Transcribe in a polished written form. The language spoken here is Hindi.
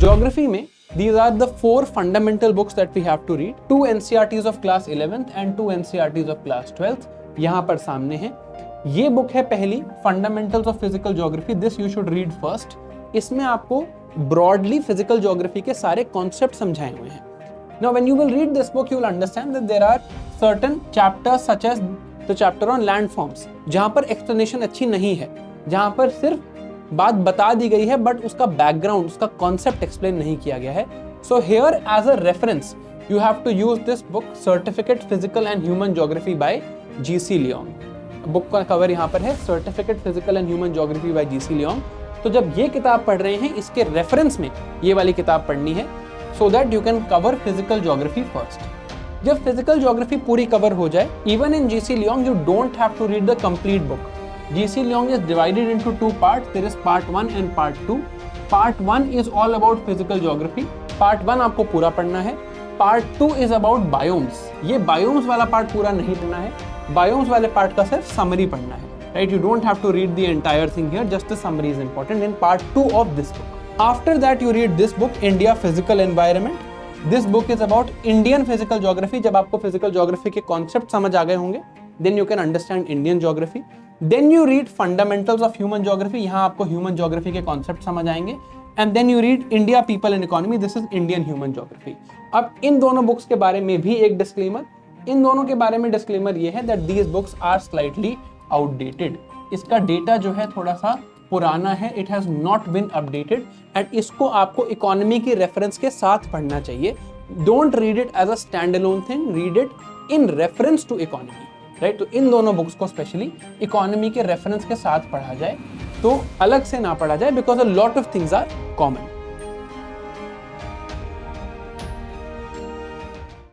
Geography में these are the 4 fundamental books that we have to read. 2 NCERTs of class 11th and 2 NCERTs of class 12th यहाँ पर सामने हैं. ये बुक है पहली, fundamentals of physical geography. This you should read first. इसमें आपको ब्रॉडली फिजिकल ज्योग्राफी के सारे कॉन्सेप्ट समझाए हुए हैं. Now when you will read this book, you will understand that there are certain chapters such as the chapter on landforms, जहाँ पर explanation अच्छी नहीं है, जहाँ पर सिर्फ बात बता दी गई है बट उसका बैकग्राउंड, उसका कॉन्सेप्ट एक्सप्लेन नहीं किया गया है. So here as a reference, you have to use this book, Certificate Physical and Human Geography by G.C. Leong. Book का कवर यहाँ पर है, certificate physical and human geography bye GC. Leong. तो जब ये किताब पढ़ रहे हैं, इसके रेफरेंस में ये वाली किताब पढ़नी है, so that you can cover physical geography first. जब फिजिकल ज्योग्राफी पूरी कवर हो जाए, even in G C. Leong you don't have to read the complete book. G C. Leong is divided into 2 parts. There is part 1 and part 2. Part 1 is all about physical geography. Part 1 आपको पूरा पढ़ना है. Part 2 is about biomes. ये बायोम्स वाला पार्ट पूरा नहीं पढ़ना है, बायोम्स वाले पार्ट का सिर्फ समरी पढ़ना है. Right, you don't have to read the entire thing here, just the summary is important in part 2 of this book. After that you read this book, India Physical Environment. This book is about Indian physical geography. जब आपको physical geography के concept समझ आ गए होंगे, then you can understand Indian geography. Then you read Fundamentals of Human Geography. यहाँ आपको human geography के concept समझ आएंगे. And then you read India People and Economy. This is Indian Human Geography. अब इन दोनों books के बारे में भी एक disclaimer. इन दोनों के बारे में disclaimer ये है that these books are slightly outdated. इसका डेटा जो है थोड़ा सा पुराना है. It has not been updated and इसको आपको इकोनॉमी की रेफरेंस के साथ पढ़ना चाहिए. Don't read it as a stand alone thing, read it in reference to economy. Right, तो इन दोनों बुक्स को स्पेशली इकोनॉमी के रेफरेंस के साथ पढ़ा जाए, तो अलग से ना पढ़ा जाए, because a lot of things are common.